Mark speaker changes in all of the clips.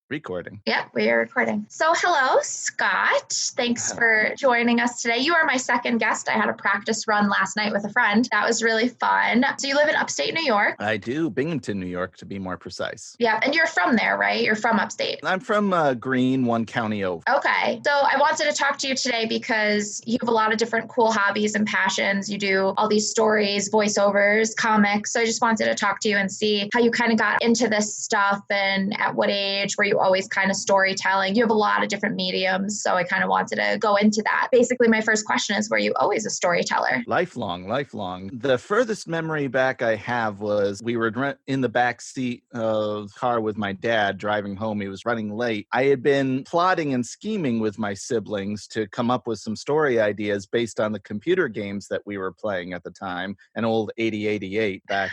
Speaker 1: Recording.
Speaker 2: Yep, we are recording. So hello, Scott. Thanks for joining us today. You are my second guest. I had a practice run last night with a friend. That was really fun. So you live in upstate New York?
Speaker 1: I do. Binghamton, New York, to be more precise.
Speaker 2: Yeah, and you're from there, right? You're from upstate.
Speaker 1: I'm from Green, one county over.
Speaker 2: Okay. So I wanted to talk to you today because you have a lot of different cool hobbies and passions. You do all these stories, voiceovers, comics. So I just wanted to talk to you and see how you kind of got into this stuff and at what age were you always kind of storytelling. You have a lot of different mediums, so I kind of wanted to go into that. Basically, my first question is, were you always a storyteller?
Speaker 1: Lifelong. The furthest memory back I have was we were in the back seat of the car with my dad driving home. He was running late. I had been plotting and scheming with my siblings to come up with some story ideas based on the computer games that we were playing at the time, an old 8088 back,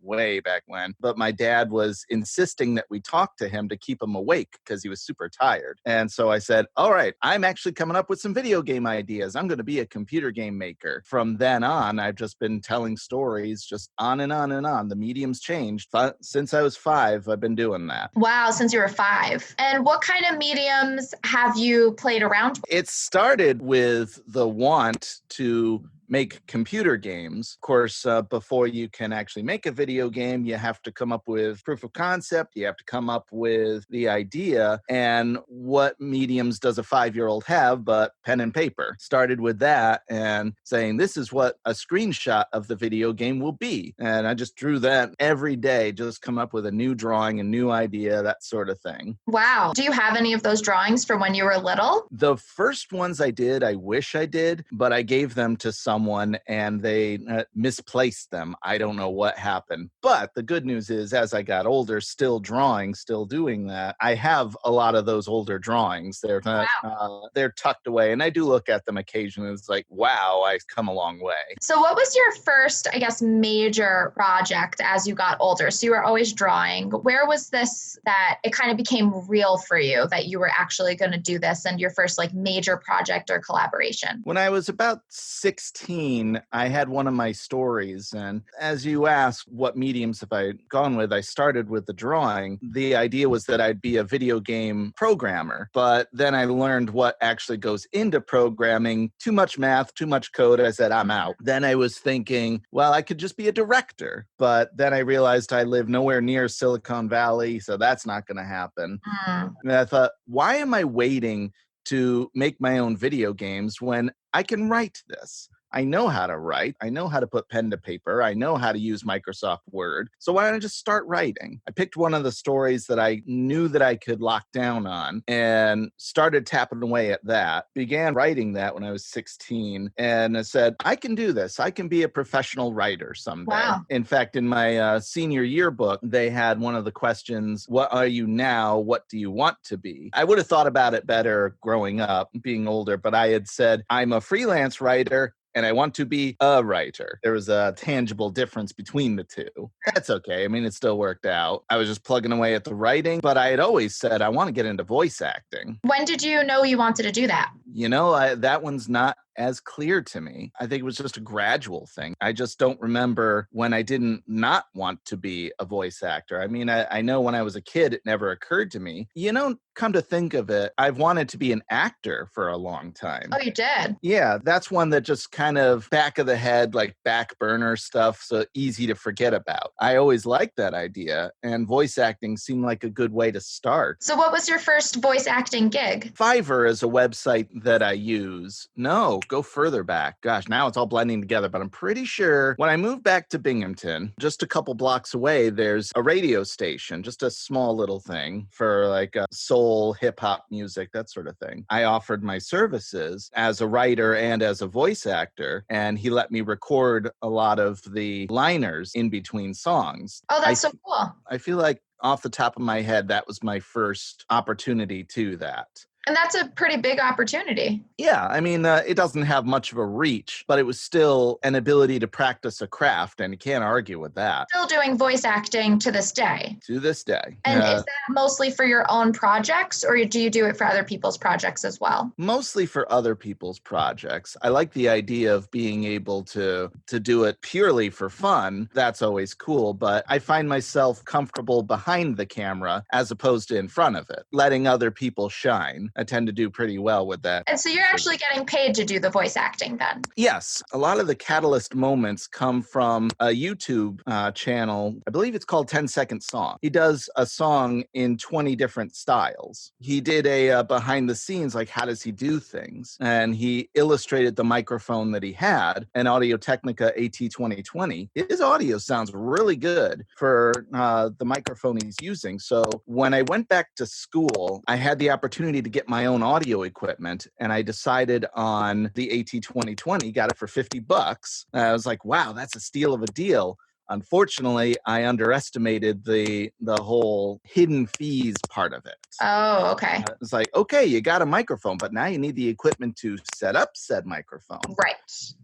Speaker 1: way back when. But my dad was insisting that we talk to him to keep him awake because he was super tired. And so I said, all right, I'm actually coming up with some video game ideas. I'm going to be a computer game maker. From then on, I've just been telling stories just on and on and on. The medium's changed. Since I was 5, I've been doing that.
Speaker 2: Wow, since you were 5. And what kind of mediums have you played around with?
Speaker 1: It started with the want to make computer games. Of course, before you can actually make a video game, you have to come up with proof of concept. You have to come up with the idea. And what mediums does a 5-year-old have but pen and paper? Started with that and saying, this is what a screenshot of the video game will be. And I just drew that every day, just come up with a new drawing, a new idea, that sort of thing.
Speaker 2: Wow. Do you have any of those drawings from when you were little?
Speaker 1: The first ones I did, I wish I did, but I gave them to someone and they misplaced them. I don't know what happened. But the good news is, as I got older, still drawing, still doing that, I have a lot of those older drawings. They're they're tucked away, and I do look at them occasionally. It's like, wow, I've come a long way.
Speaker 2: So what was your first, I guess, major project as you got older? So you were always drawing. Where was this that it kind of became real for you that you were actually going to do this and your first like major project or collaboration?
Speaker 1: When I was about 16, I had one of my stories. And as you ask, what mediums have I gone with? I started with the drawing. The idea was that I'd be a video game programmer. But then I learned what actually goes into programming. Too much math, too much code. I said, I'm out. Then I was thinking, well, I could just be a director. But then I realized I live nowhere near Silicon Valley, so that's not going to happen. And I thought, why am I waiting to make my own video games when I can write this? I know how to write. I know how to put pen to paper. I know how to use Microsoft Word. So why don't I just start writing? I picked one of the stories that I knew that I could lock down on and started tapping away at that. Began writing that when I was 16 and I said, I can do this. I can be a professional writer someday.
Speaker 2: Wow.
Speaker 1: In fact, in my senior yearbook, they had one of the questions, what are you now? What do you want to be? I would have thought about it better growing up, being older, but I had said, I'm a freelance writer and I want to be a writer. There was a tangible difference between the two. That's okay. I mean, it still worked out. I was just plugging away at the writing, but I had always said, I want to get into voice acting.
Speaker 2: When did you know you wanted to do that?
Speaker 1: That one's not as clear to me. I think it was just a gradual thing. I just don't remember when I didn't not want to be a voice actor. I mean, I know when I was a kid, it never occurred to me. Come to think of it, I've wanted to be an actor for a long time.
Speaker 2: Oh, you did?
Speaker 1: Yeah, that's one that just kind of back of the head, like back burner stuff, so easy to forget about. I always liked that idea, and voice acting seemed like a good way to start.
Speaker 2: So what was your first voice acting gig?
Speaker 1: Fiverr is a website that I use. No, go further back. Gosh, now it's all blending together, but I'm pretty sure when I moved back to Binghamton, just a couple blocks away, there's a radio station, just a small little thing for like soul, hip hop music, that sort of thing. I offered my services as a writer and as a voice actor, and he let me record a lot of the liners in between songs.
Speaker 2: Oh, that's so cool.
Speaker 1: I feel like off the top of my head, that was my first opportunity to that.
Speaker 2: And that's a pretty big opportunity.
Speaker 1: Yeah, I mean, it doesn't have much of a reach, but it was still an ability to practice a craft, and you can't argue with that.
Speaker 2: Still doing voice acting to this day.
Speaker 1: To this day.
Speaker 2: And is that mostly for your own projects, or do you do it for other people's projects as well?
Speaker 1: Mostly for other people's projects. I like the idea of being able to do it purely for fun. That's always cool, but I find myself comfortable behind the camera as opposed to in front of it, letting other people shine. I tend to do pretty well with that.
Speaker 2: And so you're actually getting paid to do the voice acting then?
Speaker 1: Yes. A lot of the catalyst moments come from a YouTube channel. I believe it's called 10-Second Song. He does a song in 20 different styles. He did a behind the scenes, like how does he do things? And he illustrated the microphone that he had, an Audio-Technica AT2020. His audio sounds really good for the microphone he's using. So when I went back to school, I had the opportunity to get my own audio equipment, and I decided on the AT2020, got it for $50. I was like, wow, that's a steal of a deal. Unfortunately, I underestimated the whole hidden fees part of it.
Speaker 2: Oh, okay.
Speaker 1: It's like, okay, you got a microphone, but now you need the equipment to set up said microphone.
Speaker 2: Right.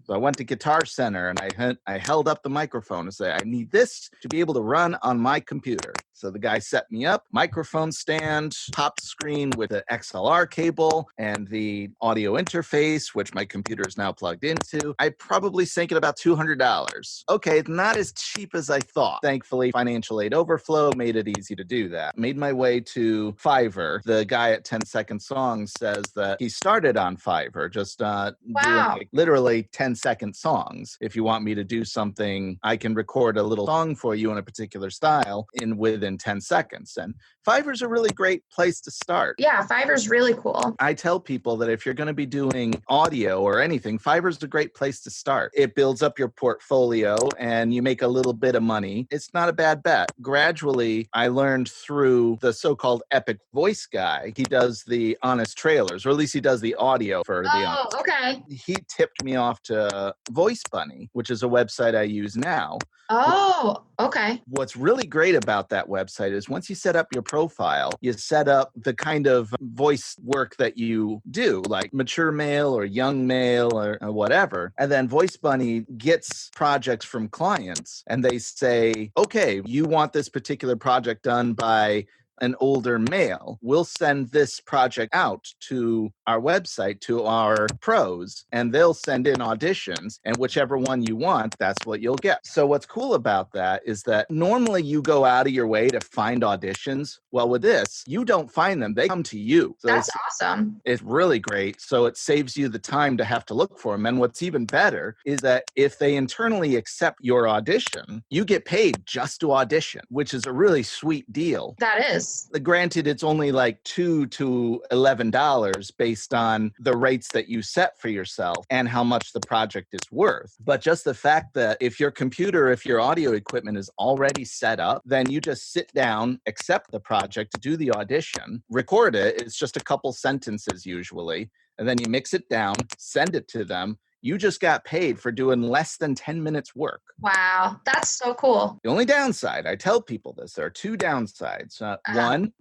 Speaker 1: So I went to Guitar Center and I held up the microphone and said, I need this to be able to run on my computer. So the guy set me up, microphone stand, pop screen with an XLR cable and the audio interface, which my computer is now plugged into. I probably sank it about $200. Okay, it's not as cheap as I thought. Thankfully, financial aid overflow made it easy to do that. Made my way to Fiverr. The guy at 10-Second Song says that he started on Fiverr, just doing like literally 10-second songs. If you want me to do something, I can record a little song for you in a particular style within 10 seconds. And Fiverr's a really great place to start.
Speaker 2: Yeah, Fiverr's really cool.
Speaker 1: I tell people that if you're going to be doing audio or anything, Fiverr's a great place to start. It builds up your portfolio and you make a little bit of money. It's not a bad bet. Gradually, I learned through the so-called Epic Voice guy. He does the Honest trailers, or at least he does the audio for the Honest.
Speaker 2: Okay.
Speaker 1: He tipped me off to Voice Bunny, which is a website I use now.
Speaker 2: Oh, okay.
Speaker 1: What's really great about that website is once you set up your profile, you set up the kind of voice work that you do, like mature male or young male or whatever. And then Voice Bunny gets projects from clients and they say, okay, you want this particular project done by an older male. We'll send this project out to our website, to our pros, and they'll send in auditions, and whichever one you want, that's what you'll get. So what's cool about that is that normally you go out of your way to find auditions. Well, with this, you don't find them. They come to you. So
Speaker 2: that's awesome.
Speaker 1: It's really great. So it saves you the time to have to look for them. And what's even better is that if they internally accept your audition, you get paid just to audition, which is a really sweet deal.
Speaker 2: That is.
Speaker 1: Granted, it's only like $2 to $11 based on the rates that you set for yourself and how much the project is worth. But just the fact that if your computer, if your audio equipment is already set up, then you just sit down, accept the project, do the audition, record it. It's just a couple sentences usually, and then you mix it down, send it to them. You just got paid for doing less than 10 minutes work.
Speaker 2: Wow, that's so cool.
Speaker 1: The only downside, I tell people this, there are two downsides. One,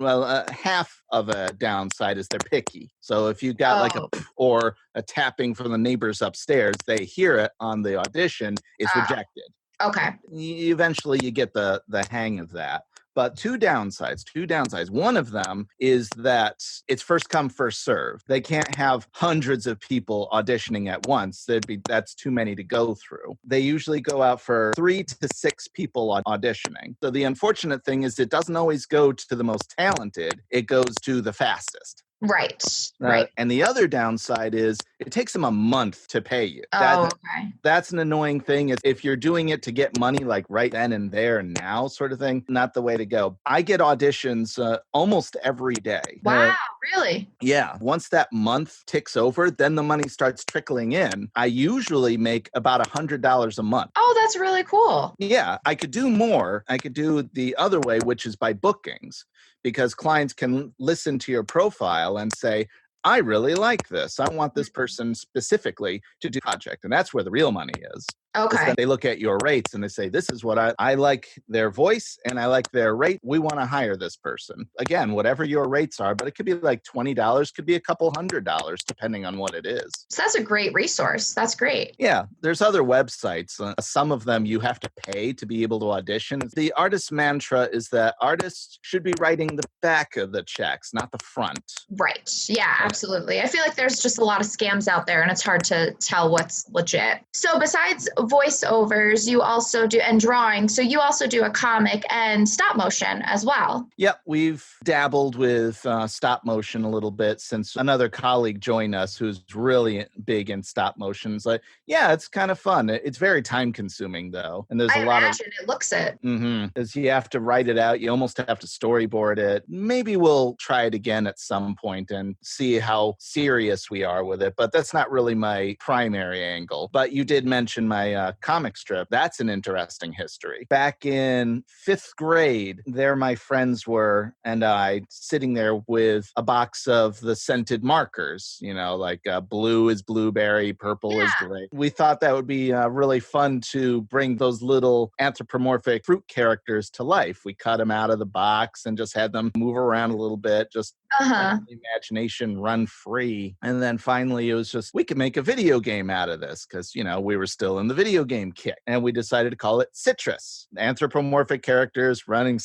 Speaker 1: half of a downside is they're picky. So if you got like or a tapping from the neighbors upstairs, they hear it on the audition, it's rejected.
Speaker 2: Okay.
Speaker 1: Eventually you get the hang of that. But two downsides. One of them is that it's first come, first serve. They can't have hundreds of people auditioning at once. That's too many to go through. They usually go out for 3 to 6 people auditioning. So the unfortunate thing is it doesn't always go to the most talented. It goes to the fastest.
Speaker 2: Right. Right.
Speaker 1: And the other downside is it takes them a month to pay you.
Speaker 2: Okay.
Speaker 1: That's an annoying thing. If you're doing it to get money like right then and there and now sort of thing, not the way to go. I get auditions almost every day.
Speaker 2: Wow, really?
Speaker 1: Yeah. Once that month ticks over, then the money starts trickling in. I usually make about $100 a month.
Speaker 2: Oh, that's really cool.
Speaker 1: Yeah. I could do more. I could do the other way, which is by bookings, because clients can listen to your profile and say, I really like this. I want this person specifically to do a project. And that's where the real money is.
Speaker 2: Okay.
Speaker 1: Then they look at your rates and they say, this is what I like their voice and I like their rate. We want to hire this person. Again, whatever your rates are, but it could be like $20, could be a couple $100, depending on what it is.
Speaker 2: So that's a great resource. That's great.
Speaker 1: Yeah, there's other websites. Some of them you have to pay to be able to audition. The artist mantra is that artists should be writing the back of the checks, not the front.
Speaker 2: Right. Yeah, absolutely. I feel like there's just a lot of scams out there and it's hard to tell what's legit. So besides voiceovers, you also do, and drawing, so you also do a comic and stop motion as well.
Speaker 1: Yep, we've dabbled with stop motion a little bit since another colleague joined us who's really big in stop motion. It's like, yeah, it's kind of fun. It's very time consuming though. And there's
Speaker 2: I
Speaker 1: a lot of...
Speaker 2: imagine it looks it.
Speaker 1: Because you have to write it out. You almost have to storyboard it. Maybe we'll try it again at some point and see how serious we are with it. But that's not really my primary angle. But you did mention my comic strip. That's an interesting history. Back in 5th grade, there my friends were and I sitting there with a box of the scented markers, like blue is blueberry, purple is gray. We thought that would be really fun to bring those little anthropomorphic fruit characters to life. We cut them out of the box and just had them move around a little bit, just let the imagination run free. And then finally it was just, we could make a video game out of this because, we were still in the video game kick. And we decided to call it Citrus. Anthropomorphic characters running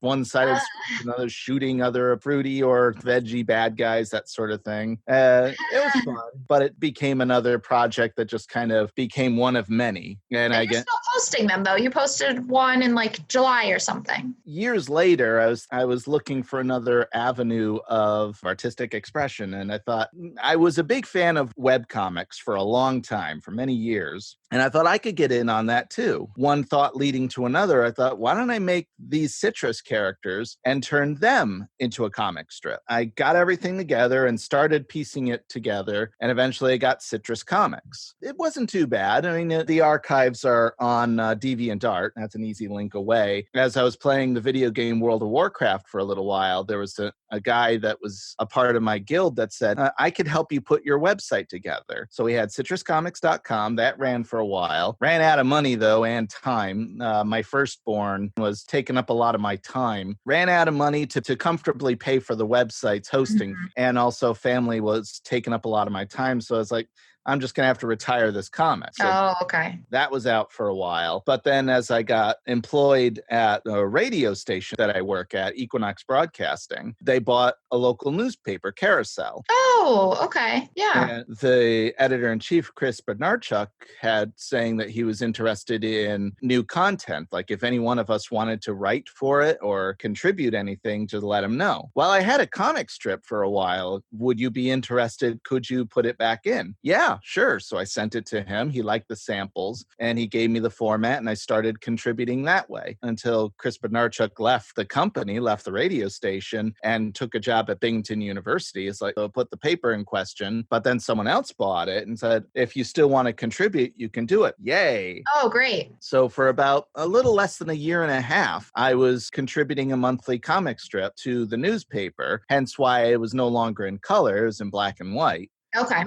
Speaker 1: one side of another, shooting other fruity or veggie bad guys, that sort of thing. It was fun, but it became another project that just kind of became one of many. And
Speaker 2: you're still posting them though. You posted one in like July or something.
Speaker 1: Years later, I was looking for another avenue of artistic expression. And I thought, I was a big fan of webcomics for a long time, for many years. And I thought I could get in on that too. One thought leading to another, I thought, why don't I make these Citrus characters and turn them into a comic strip? I got everything together and started piecing it together. And eventually I got Citrus Comics. It wasn't too bad. I mean, the archives are on DeviantArt. That's an easy link away. As I was playing the video game World of Warcraft for a little while, there was a guy that was a part of my guild that said, I could help you put your website together. So we had citruscomics.com. That ran for a while. Ran out of money, though, and time. My firstborn was taking up a lot of my time. Ran out of money to comfortably pay for the website's hosting. And also family was taking up a lot of my time. So I was like, I'm just going to have to retire this comic. So
Speaker 2: okay.
Speaker 1: That was out for a while. But then as I got employed at a radio station that I work at, Equinox Broadcasting, they bought a local newspaper, Carousel.
Speaker 2: Oh, okay. Yeah.
Speaker 1: And the editor-in-chief, Chris Bednarchuk, had saying that he was interested in new content. Like if any one of us wanted to write for it or contribute anything, to let him know. Well, I had a comic strip for a while. Would you be interested? Could you put it back in? Yeah, sure. So I sent it to him. He liked the samples and he gave me the format and I started contributing that way until Chris Bednarchuk left the company, left the radio station and took a job at Binghamton University. It's like, put the paper in question, but then someone else bought it and said, if you still want to contribute, you can do it. Yay.
Speaker 2: Oh, great.
Speaker 1: So for about a little less than a year and a half, I was contributing a monthly comic strip to the newspaper, hence why it was no longer in color, it was in black and white.
Speaker 2: Okay.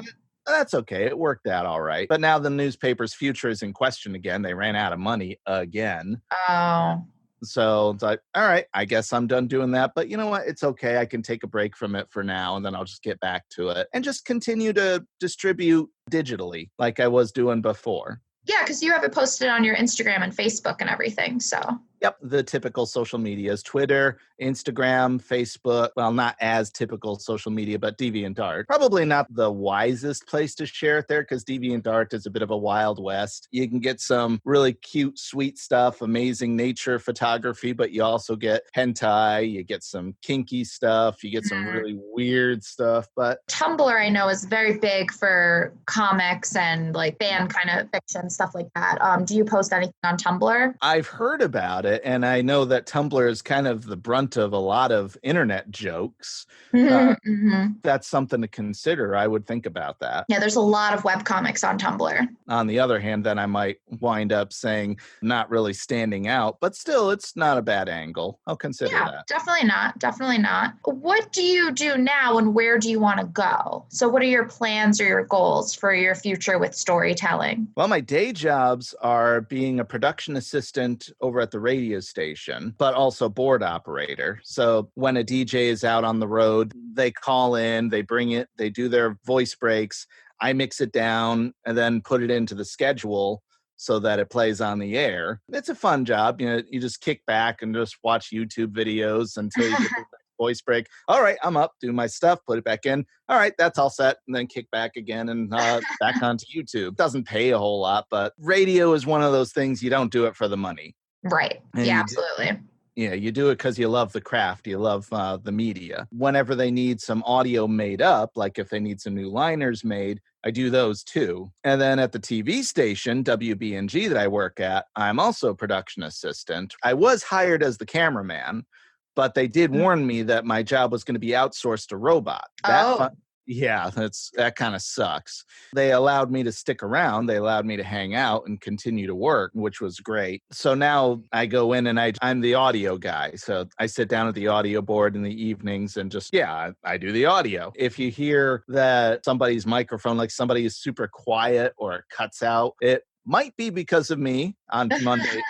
Speaker 1: That's okay. It worked out all right. But now the newspaper's future is in question again. They ran out of money again.
Speaker 2: Oh.
Speaker 1: So it's like, all right, I guess I'm done doing that. But you know what? It's okay. I can take a break from it for now, and then I'll just get back to it and just continue to distribute digitally like I was doing before.
Speaker 2: Yeah, because you have it posted on your Instagram and Facebook and everything, so.
Speaker 1: Yep, the typical social medias, Twitter, Instagram, Facebook. Well, not as typical social media, but DeviantArt. Probably not the wisest place to share it there because DeviantArt is a bit of a wild west. You can get some really cute, sweet stuff, amazing nature photography, but you also get hentai, you get some kinky stuff, you get some really weird stuff. But
Speaker 2: Tumblr, I know, is very big for comics and like fan kind of fiction, stuff like that. Do you post anything on Tumblr?
Speaker 1: I've heard about about it. And I know that Tumblr is kind of the brunt of a lot of internet jokes. That's something to consider. I would think about that.
Speaker 2: Yeah, there's a lot of webcomics on Tumblr.
Speaker 1: On the other hand, then I might wind up saying not really standing out, but still, it's not a bad angle. I'll consider that.
Speaker 2: Definitely not. Definitely not. What do you do now and where do you want to go? So what are your plans or your goals for your future with storytelling?
Speaker 1: Well, my day jobs are being a production assistant over at the radio station, but also board operator. So when a DJ is out on the road, they call in, they bring it, they do their voice breaks. I mix it down and then put it into the schedule so that it plays on the air. It's a fun job. You know, you just kick back and just watch YouTube videos until you get the voice break. All right, I'm up, do my stuff, put it back in. All right, that's all set. And then kick back again and back onto YouTube. Doesn't pay a whole lot, but radio is one of those things you don't do it for the money.
Speaker 2: Right.
Speaker 1: And
Speaker 2: yeah, absolutely.
Speaker 1: Yeah, you do it because you love the craft. You love the media. Whenever they need some audio made up, like if they need some new liners made, I do those too. And then at the TV station, WBNG that I work at, I'm also a production assistant. I was hired as the cameraman, but they did warn me that my job was going to be outsourced to robot. Yeah, that kind of sucks. They allowed me to stick around. They allowed me to hang out and continue to work, which was great. So now I go in and I'm the audio guy. So I sit down at the audio board in the evenings and just, I do the audio. If you hear that somebody's microphone, like somebody is super quiet or it cuts out, it might be because of me on Monday.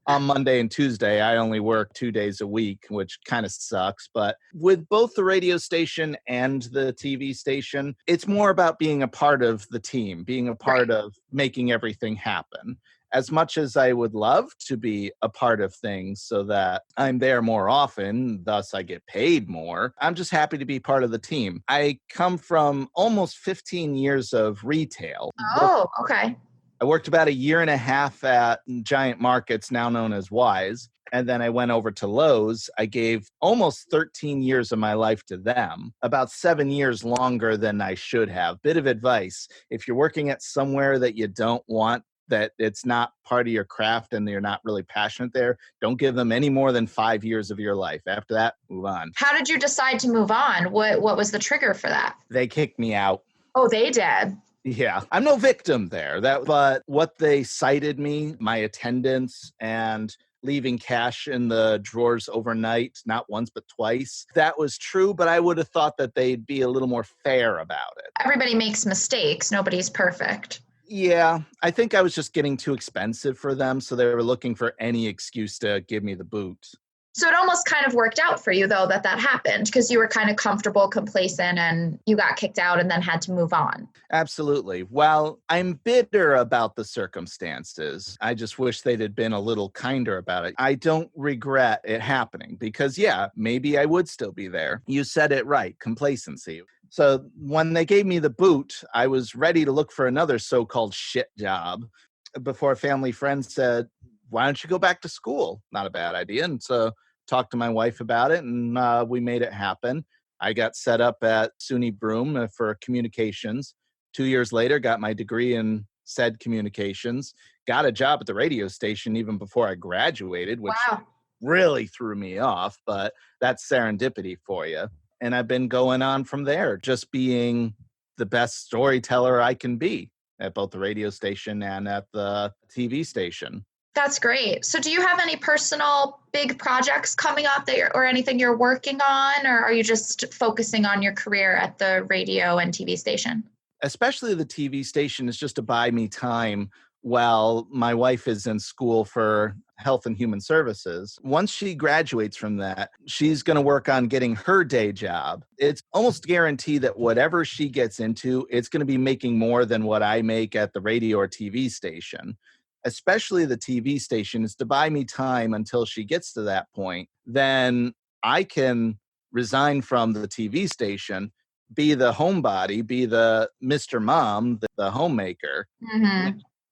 Speaker 1: On Monday and Tuesday, I only work 2 days a week, which kind of sucks. But with both the radio station and the TV station, it's more about being a part of the team, being a part of making everything happen. As much as I would love to be a part of things so that I'm there more often, thus I get paid more, I'm just happy to be part of the team. I come from almost 15 years of retail.
Speaker 2: Oh, okay.
Speaker 1: I worked about a year and a half at Giant Markets, now known as Wise, and then I went over to Lowe's. I gave almost 13 years of my life to them, about 7 years longer than I should have. Bit of advice: if you're working at somewhere that you don't want, that it's not part of your craft and you're not really passionate there, don't give them any more than 5 years of your life. After that, move on.
Speaker 2: How did you decide to move on? What was the trigger for that?
Speaker 1: They kicked me out.
Speaker 2: Oh, they did.
Speaker 1: Yeah, I'm no victim there. But what they cited me, my attendance and leaving cash in the drawers overnight, not once but twice, that was true, but I would have thought that they'd be a little more fair about it.
Speaker 2: Everybody makes mistakes. Nobody's perfect.
Speaker 1: Yeah, I think I was just getting too expensive for them, so they were looking for any excuse to give me the boot.
Speaker 2: So it almost kind of worked out for you, though, that happened, because you were kind of comfortable, complacent, and you got kicked out and then had to move on.
Speaker 1: Absolutely. Well, I'm bitter about the circumstances. I just wish they'd had been a little kinder about it. I don't regret it happening because, maybe I would still be there. You said it right, complacency. So when they gave me the boot, I was ready to look for another so-called shit job before a family friend said, why don't you go back to school? Not a bad idea. And so talked to my wife about it, and we made it happen. I got set up at SUNY Broome for communications. 2 years later, got my degree in said communications, got a job at the radio station even before I graduated, which really threw me off, but that's serendipity for you. And I've been going on from there, just being the best storyteller I can be at both the radio station and at the TV station.
Speaker 2: That's great. So do you have any personal big projects coming up or anything you're working on, or are you just focusing on your career at the radio and TV station?
Speaker 1: Especially the TV station is just to buy me time while my wife is in school for health and human services. Once she graduates from that, she's going to work on getting her day job. It's almost guaranteed that whatever she gets into, it's going to be making more than what I make at the radio or TV station. Especially the TV station, is to buy me time until she gets to that point. Then I can resign from the TV station, be the homebody, be the Mr. Mom, the homemaker,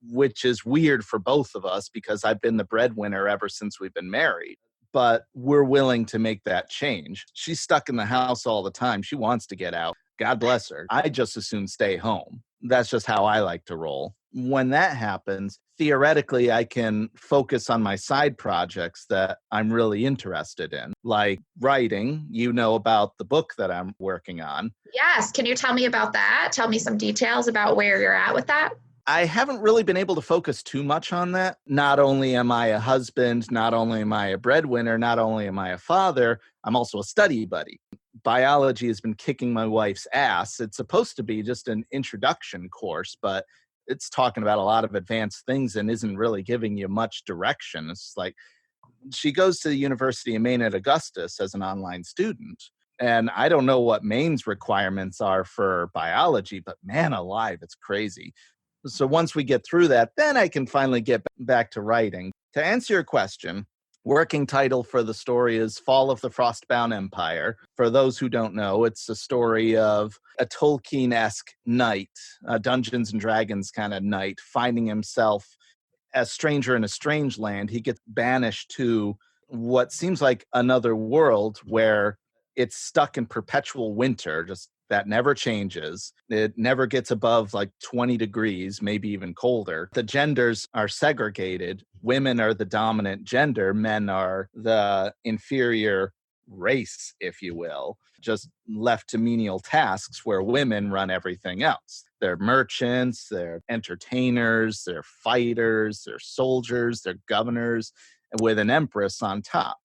Speaker 1: which is weird for both of us because I've been the breadwinner ever since we've been married. But we're willing to make that change. She's stuck in the house all the time. She wants to get out. God bless her. I just as soon stay home. That's just how I like to roll. When that happens, theoretically, I can focus on my side projects that I'm really interested in, like writing. You know about the book that I'm working on.
Speaker 2: Yes. Can you tell me about that? Tell me some details about where you're at with that.
Speaker 1: I haven't really been able to focus too much on that. Not only am I a husband, not only am I a breadwinner, not only am I a father, I'm also a study buddy. Biology has been kicking my wife's ass. It's supposed to be just an introduction course, but it's talking about a lot of advanced things and isn't really giving you much direction. It's like she goes to the University of Maine at Augustus as an online student. And I don't know what Maine's requirements are for biology, but man alive, it's crazy. So once we get through that, then I can finally get back to writing. To answer your question, working title for the story is Fall of the Frostbound Empire. For those who don't know, it's a story of a Tolkien-esque knight, a Dungeons and Dragons kind of knight, finding himself a stranger in a strange land. He gets banished to what seems like another world where it's stuck in perpetual winter, just that never changes. It never gets above like 20 degrees, maybe even colder. The genders are segregated. Women are the dominant gender. Men are the inferior race, if you will, just left to menial tasks where women run everything else. They're merchants, they're entertainers, they're fighters, they're soldiers, they're governors, with an empress on top.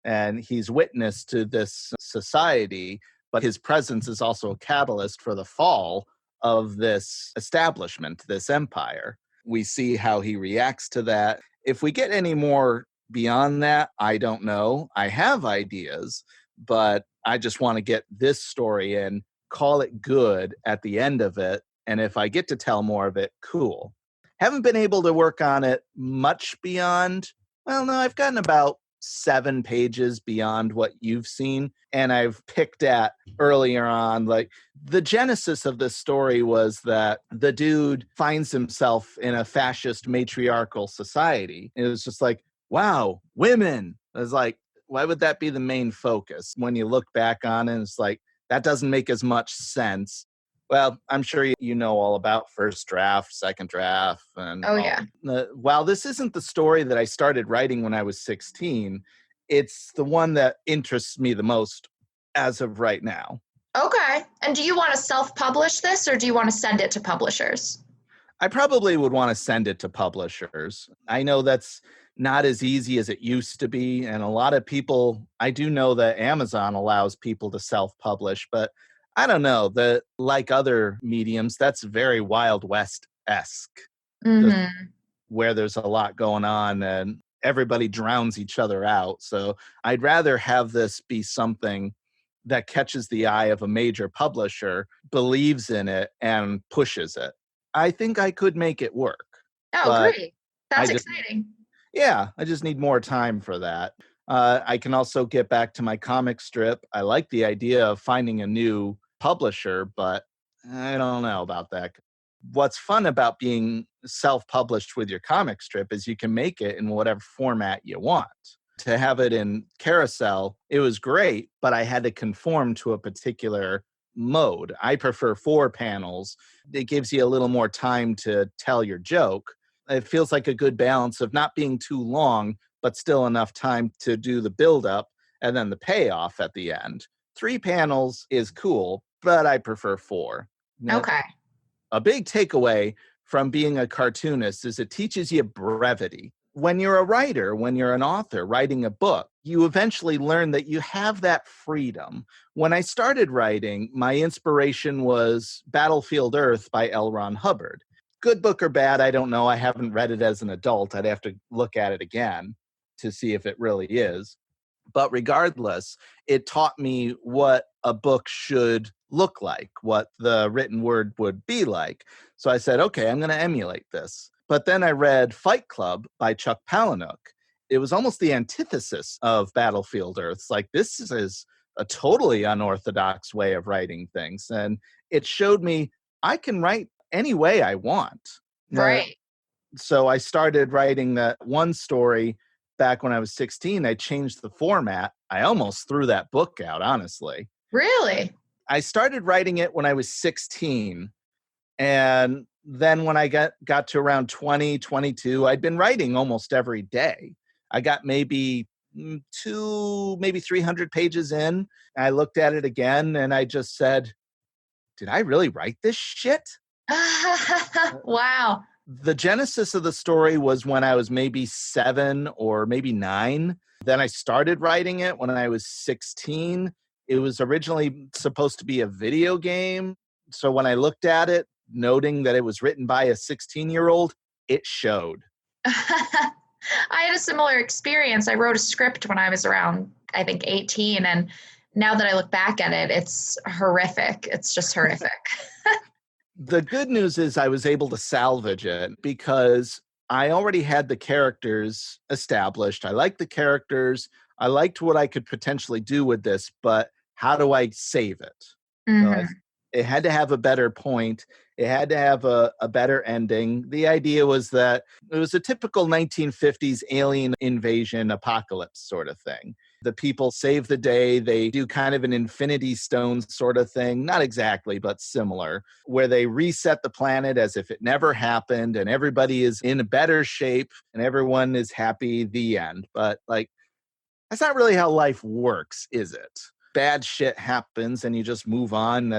Speaker 1: And he's witness to this society, but his presence is also a catalyst for the fall of this establishment, this empire. We see how he reacts to that. If we get any more beyond that, I don't know. I have ideas, but I just want to get this story in, call it good at the end of it. And if I get to tell more of it, cool. Haven't been able to work on it much beyond, well, no, I've gotten about 7 pages beyond what you've seen. And I've picked at earlier on, like the genesis of this story was that the dude finds himself in a fascist matriarchal society. It was just like, wow, women. I was like, why would that be the main focus? When you look back on it, it's like, that doesn't make as much sense. Well, I'm sure you know all about first draft, second draft. And
Speaker 2: Oh, yeah.
Speaker 1: while this isn't the story that I started writing when I was 16, it's the one that interests me the most as of right now.
Speaker 2: Okay. And do you want to self-publish this or do you want to send it to publishers?
Speaker 1: I probably would want to send it to publishers. I know that's not as easy as it used to be. And a lot of people, I do know that Amazon allows people to self-publish, but I don't know, that like other mediums, that's very Wild West-esque,
Speaker 2: Mm-hmm.
Speaker 1: where there's a lot going on and everybody drowns each other out. So I'd rather have this be something that catches the eye of a major publisher, believes in it, and pushes it. I think I could make it work.
Speaker 2: Oh,
Speaker 1: But
Speaker 2: great.
Speaker 1: I
Speaker 2: That's
Speaker 1: just,
Speaker 2: exciting.
Speaker 1: yeah, I just need more time for that. I can also get back to my comic strip. I like the idea of finding a new publisher, but I don't know about that. What's fun about being self-published with your comic strip is you can make it in whatever format you want. To have it in Carousel, it was great, but I had to conform to a particular mode. I prefer 4 panels. It gives you a little more time to tell your joke. It feels like a good balance of not being too long, but still enough time to do the build-up and then the payoff at the end. 3 panels is cool, but I prefer 4. Now,
Speaker 2: Okay.
Speaker 1: a big takeaway from being a cartoonist is it teaches you brevity. When you're a writer, when you're an author writing a book, you eventually learn that you have that freedom. When I started writing, my inspiration was Battlefield Earth by L. Ron Hubbard. Good book or bad, I don't know. I haven't read it as an adult. I'd have to look at it again to see if it really is. But regardless, it taught me what a book should look like, what the written word would be like. So I said, okay, I'm going to emulate this. But then I read Fight Club by Chuck Palahniuk. It was almost the antithesis of Battlefield Earth. It's like, this is a totally unorthodox way of writing things. And it showed me I can write any way I want.
Speaker 2: Right.
Speaker 1: So I started writing that one story back when I was 16. I changed the format. I almost threw that book out, honestly.
Speaker 2: Really?
Speaker 1: I started writing it when I was 16. And then when I got to around 2022, I'd been writing almost every day. I got maybe maybe 300 pages in. I looked at it again and I just said, did I really write this shit?
Speaker 2: Wow.
Speaker 1: The genesis of the story was when I was maybe 7 or maybe 9. Then I started writing it when I was 16. It was originally supposed to be a video game. So when I looked at it, noting that it was written by a 16-year-old, it showed.
Speaker 2: I had a similar experience. I wrote a script when I was around, I think, 18. And now that I look back at it, it's horrific. It's just horrific.
Speaker 1: The good news is I was able to salvage it because I already had the characters established. I liked the characters. I liked what I could potentially do with this, but how do I save it?
Speaker 2: Mm-hmm.
Speaker 1: It had to have a better point. It had to have a better ending. The idea was that it was a typical 1950s alien invasion apocalypse sort of thing. The people save the day. They do kind of an Infinity Stone sort of thing. Not exactly, but similar, where they reset the planet as if it never happened and everybody is in a better shape and everyone is happy, the end. But that's not really how life works, is it? Bad shit happens and you just move on.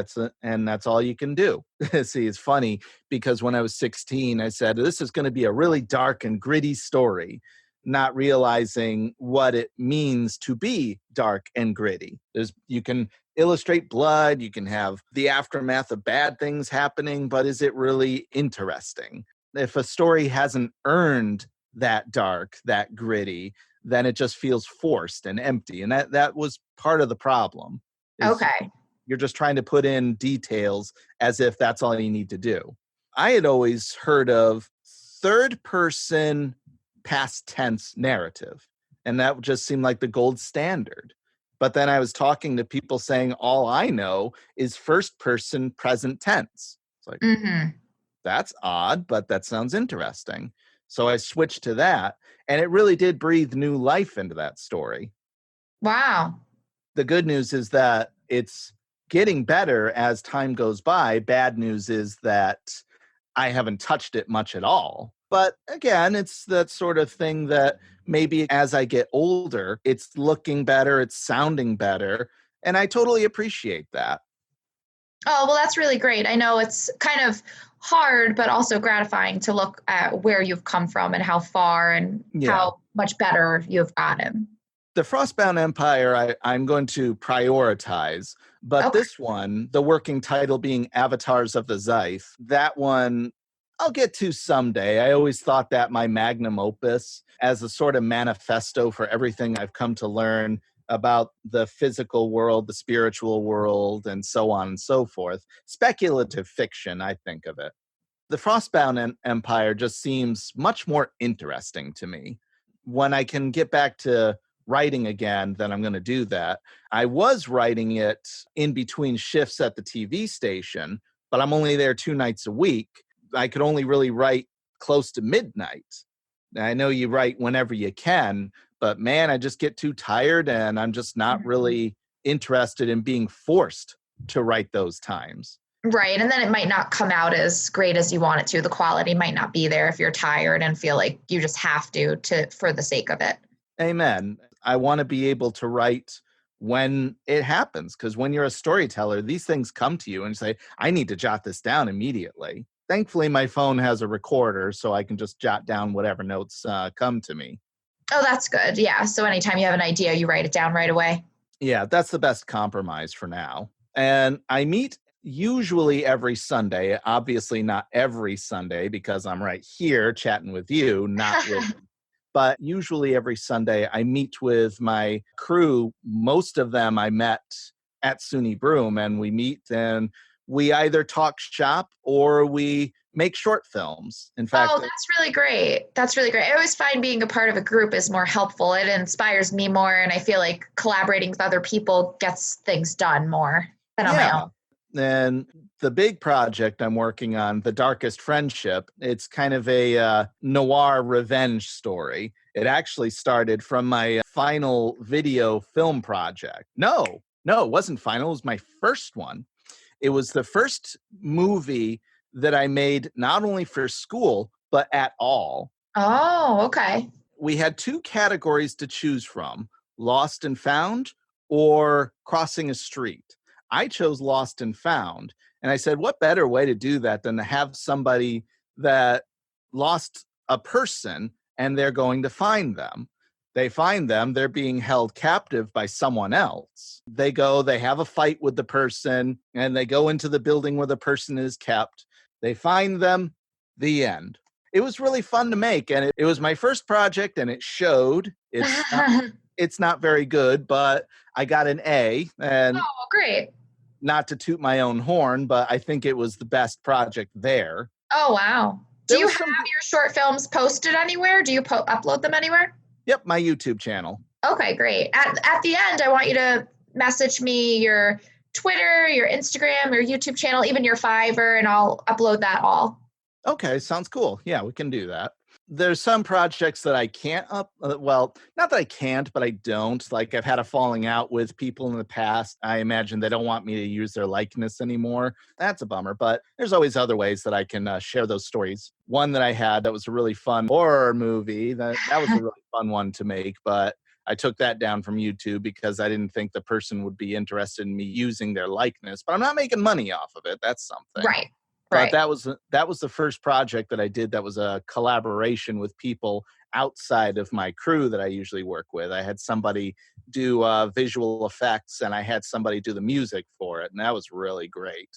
Speaker 1: And that's all you can do. See, it's funny because when I was 16, I said, this is going to be a really dark and gritty story, not realizing what it means to be dark and gritty. You can illustrate blood, you can have the aftermath of bad things happening, but is it really interesting? If a story hasn't earned that dark, that gritty, then it just feels forced and empty. And that was part of the problem.
Speaker 2: Okay.
Speaker 1: You're just trying to put in details as if that's all you need to do. I had always heard of third person past tense narrative, and that just seemed like the gold standard. But then I was talking to people saying all I know is first person present tense. It's like, that's odd, but that sounds interesting. So I switched to that, and it really did breathe new life into that story.
Speaker 2: Wow.
Speaker 1: The good news is that it's getting better as time goes by. Bad news is that I haven't touched it much at all. But again, it's that sort of thing that maybe as I get older, it's looking better, it's sounding better, and I totally appreciate that.
Speaker 2: Oh, well, that's really great. I know it's kind of hard, but also gratifying to look at where you've come from and how far and how much better you've gotten.
Speaker 1: The Frostbound Empire, I'm going to prioritize, but this one, the working title being Avatars of the Scythe, that one I'll get to someday. I always thought that my magnum opus as a sort of manifesto for everything I've come to learn about the physical world, the spiritual world, and so on and so forth. Speculative fiction, I think of it. The Frostbound Empire just seems much more interesting to me. When I can get back to writing again, then I'm going to do that. I was writing it in between shifts at the TV station, but I'm only there 2 nights a week. I could only really write close to midnight. I know you write whenever you can, but man, I just get too tired and I'm just not really interested in being forced to write those times.
Speaker 2: Right. And then it might not come out as great as you want it to. The quality might not be there if you're tired and feel like you just have to for the sake of it.
Speaker 1: Amen. I want to be able to write when it happens, because when you're a storyteller, these things come to you and say, I need to jot this down immediately. Thankfully, my phone has a recorder, so I can just jot down whatever notes come to me.
Speaker 2: Oh, that's good. Yeah. So anytime you have an idea, you write it down right away.
Speaker 1: Yeah, that's the best compromise for now. And I meet usually every Sunday, obviously not every Sunday because I'm right here chatting with you, not with but usually every Sunday I meet with my crew. Most of them I met at SUNY Broom, and we meet and we either talk shop or we make short films. In fact,
Speaker 2: that's really great. That's really great. I always find being a part of a group is more helpful. It inspires me more, and I feel like collaborating with other people gets things done more than on my own.
Speaker 1: And the big project I'm working on, The Darkest Friendship, it's kind of a noir revenge story. It actually started from my final video film project. No, it wasn't final. It was my first one. It was the first movie that I made not only for school, but at all.
Speaker 2: Oh, okay.
Speaker 1: We had two categories to choose from: lost and found or crossing a street. I chose lost and found. And I said, what better way to do that than to have somebody that lost a person and they're going to find them? They find them, they're being held captive by someone else. They go, they have a fight with the person, and they go into the building where the person is kept. They find them, the end. It was really fun to make, and it was my first project, and it showed. It's not very good, but I got an A, and
Speaker 2: Oh, great.
Speaker 1: not to toot my own horn, but I think it was the best project there.
Speaker 2: Oh, wow. Do
Speaker 1: There
Speaker 2: you
Speaker 1: was
Speaker 2: have
Speaker 1: some,
Speaker 2: your short films posted anywhere? Do you upload them anywhere?
Speaker 1: yep, my YouTube channel.
Speaker 2: Okay, great. At the end, I want you to message me your Twitter, your Instagram, your YouTube channel, even your Fiverr, and I'll upload that all.
Speaker 1: Okay, sounds cool. Yeah, we can do that. There's some projects that I can't well, not that I can't, but I don't. Like, I've had a falling out with people in the past. I imagine they don't want me to use their likeness anymore. That's a bummer, but there's always other ways that I can share those stories. One that I had that was a really fun horror movie. That was a really fun one to make, but I took that down from YouTube because I didn't think the person would be interested in me using their likeness. But I'm not making money off of it. That's something.
Speaker 2: Right.
Speaker 1: But
Speaker 2: Right.
Speaker 1: that was the first project that I did that was a collaboration with people outside of my crew that I usually work with. I had somebody do visual effects, and I had somebody do the music for it, and that was really great.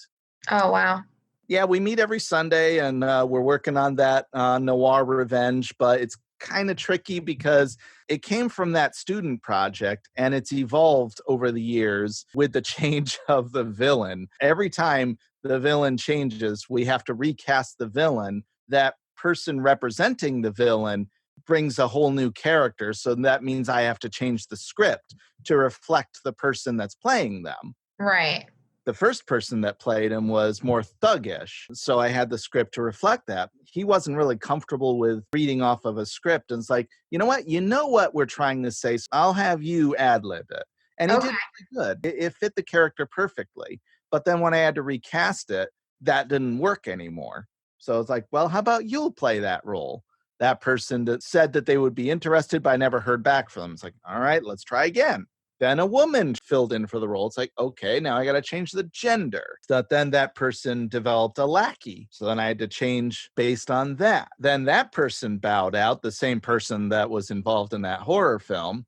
Speaker 2: Oh, wow.
Speaker 1: Yeah, we meet every Sunday, and we're working on that Noir Revenge, but it's kind of tricky because it came from that student project, and it's evolved over the years with the change of the villain. Every time the villain changes, we have to recast the villain. That person representing the villain brings a whole new character, so that means I have to change the script to reflect the person that's playing them.
Speaker 2: Right.
Speaker 1: The first person that played him was more thuggish, so I had the script to reflect that. He wasn't really comfortable with reading off of a script, and it's like, you know what we're trying to say, so I'll have you ad-lib it. And he
Speaker 2: Okay.
Speaker 1: did really good. It fit the character perfectly. But then when I had to recast it, that didn't work anymore. So it's like, well, how about you'll play that role? That person that said that they would be interested, but I never heard back from them. It's like, all right, let's try again. Then a woman filled in for the role. It's like, okay, now I got to change the gender. So then that person developed a lackey. So then I had to change based on that. Then that person bowed out, the same person that was involved in that horror film.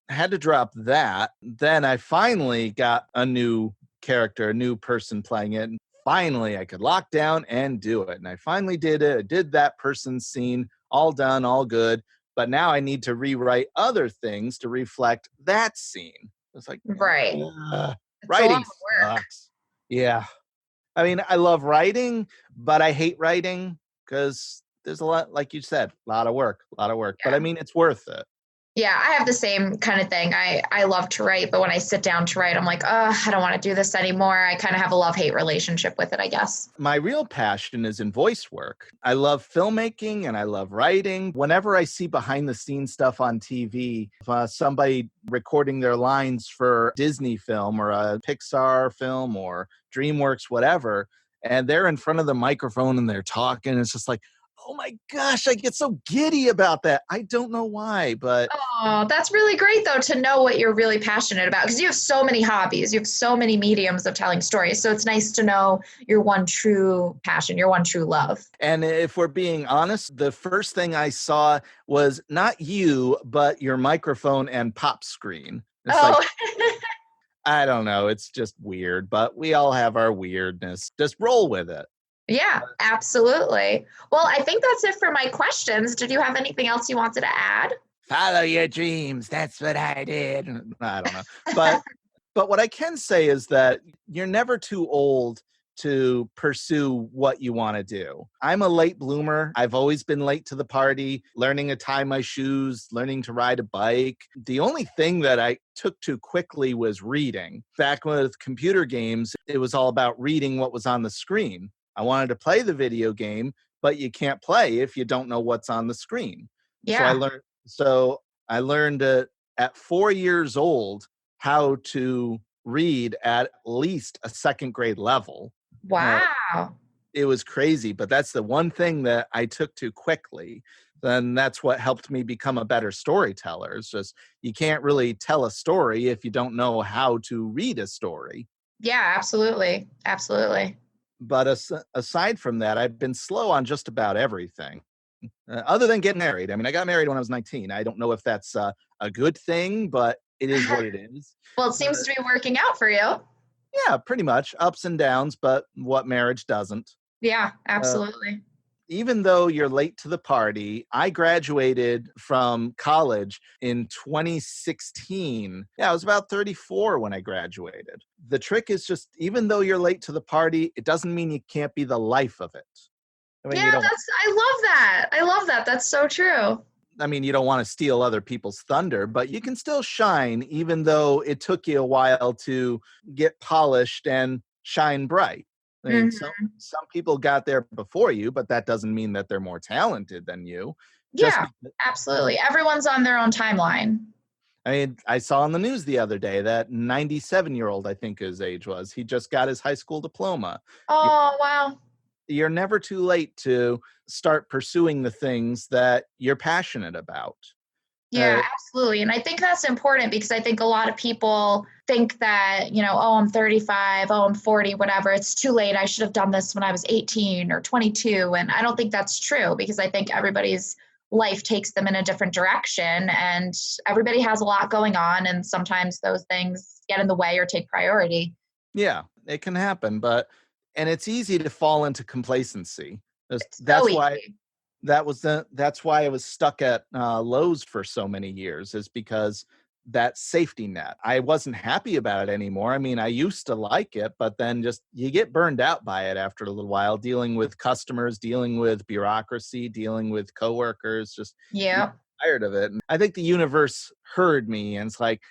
Speaker 1: I had to drop that. Then I finally got a new character, a new person playing it. And finally, I could lock down and do it. And I finally did it. I did that person's scene, all done, all good. But now I need to rewrite other things to reflect that scene. It's like,
Speaker 2: Right. It's a lot
Speaker 1: writing
Speaker 2: of work.
Speaker 1: sucks. Yeah. I mean, I love writing, but I hate writing because there's a lot, like you said, a lot of work, a lot of work. But I
Speaker 2: Yeah.
Speaker 1: mean, it's worth it.
Speaker 2: Yeah, I have the same kind of thing. I love to write, but when I sit down to write, I'm like, oh, I don't want to do this anymore. I kind of have a love-hate relationship with it, I guess.
Speaker 1: My real passion is in voice work. I love filmmaking and I love writing. Whenever I see behind the scenes stuff on TV, somebody recording their lines for a Disney film or a Pixar film or DreamWorks, whatever, and they're in front of the microphone and they're talking, it's just like, oh my gosh, I get so giddy about that. I don't know why, but
Speaker 2: Oh, that's really great, though, to know what you're really passionate about because you have so many hobbies. You have so many mediums of telling stories. So it's nice to know your one true passion, your one true love.
Speaker 1: and if we're being honest, the first thing I saw was not you, but your microphone and pop screen. It's like,
Speaker 2: Oh,
Speaker 1: I don't know. It's just weird, but we all have our weirdness. Just roll with it.
Speaker 2: yeah, absolutely. Well, I think that's it for my questions. Did you have anything else you wanted to add?
Speaker 1: Follow your dreams. That's what I did. I don't know. But what I can say is that you're never too old to pursue what you want to do. I'm a late bloomer. I've always been late to the party, learning to tie my shoes, learning to ride a bike. The only thing that I took too quickly was reading. Back with computer games, it was all about reading what was on the screen. I wanted to play the video game, but you can't play if you don't know what's on the screen. So I
Speaker 2: Yeah.
Speaker 1: learned so I learned at 4 years old how to read at least a second grade level. Uh,
Speaker 2: Wow.
Speaker 1: it was crazy, but that's the one thing that I took to quickly. Then that's what helped me become a better storyteller. It's just you can't really tell a story if you don't know how to read a story.
Speaker 2: Yeah, absolutely. Absolutely.
Speaker 1: But aside from that, I've been slow on just about everything, other than getting married. I mean, I got married when I was 19. I don't know if that's a good thing, but it is what it is.
Speaker 2: Well, it
Speaker 1: Uh,
Speaker 2: seems to be working out for you.
Speaker 1: yeah, pretty much ups and downs, but what marriage doesn't.
Speaker 2: Yeah,
Speaker 1: Uh,
Speaker 2: absolutely.
Speaker 1: Even though you're late to the party, I graduated from college in 2016. Yeah, I was about 34 when I graduated. The trick is just, even though you're late to the party, it doesn't mean you can't be the life of it. I mean,
Speaker 2: Yeah, I love that. I love that. That's so true.
Speaker 1: you don't want to steal other people's thunder, but you can still shine even though it took you a while to get polished and shine bright. I mean,
Speaker 2: Hmm.
Speaker 1: some people got there before you, but that doesn't mean that they're more talented than you. Just
Speaker 2: Yeah,
Speaker 1: because,
Speaker 2: absolutely. Everyone's on their own timeline.
Speaker 1: I saw on the news the other day that 97-year-old, I think his age was, he just got his high school diploma.
Speaker 2: Oh, wow.
Speaker 1: You're never too late to start pursuing the things that you're passionate about.
Speaker 2: Yeah,
Speaker 1: Uh,
Speaker 2: absolutely. And I think that's important because I think a lot of people think that, oh, I'm 35, oh, I'm 40, whatever. It's too late. I should have done this when I was 18 or 22. And I don't think that's true because I think everybody's life takes them in a different direction and everybody has a lot going on. And sometimes those things get in the way or take priority.
Speaker 1: Yeah, it can happen, and it's easy to fall into complacency.
Speaker 2: It's so
Speaker 1: That's why
Speaker 2: easy.
Speaker 1: that's why I was stuck at Lowe's for so many years, is because that safety net. I wasn't happy about it anymore. I mean, I used to like it, but then just you get burned out by it after a little while, dealing with customers, dealing with bureaucracy, dealing with coworkers, just you
Speaker 2: Yeah.
Speaker 1: get tired of it. And I think the universe heard me and it's like,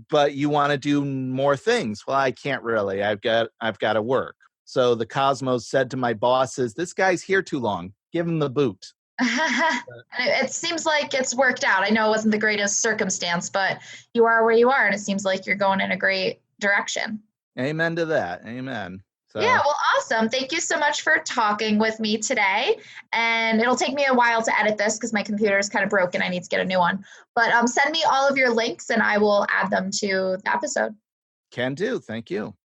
Speaker 1: but you want to do more things. Well, I can't really. I've got to work. So the cosmos said to my bosses, this guy's here too long. Give him the boot.
Speaker 2: And it seems like it's worked out. I know it wasn't the greatest circumstance, but you are where you are, and it seems like you're going in a great direction.
Speaker 1: Amen to that. Amen.
Speaker 2: Yeah,
Speaker 1: So
Speaker 2: well, awesome. Thank you so much for talking with me today. And it'll take me a while to edit this because my computer is kind of broken. I need to get a new one. But send me all of your links and I will add them to the episode.
Speaker 1: can do. Thank you.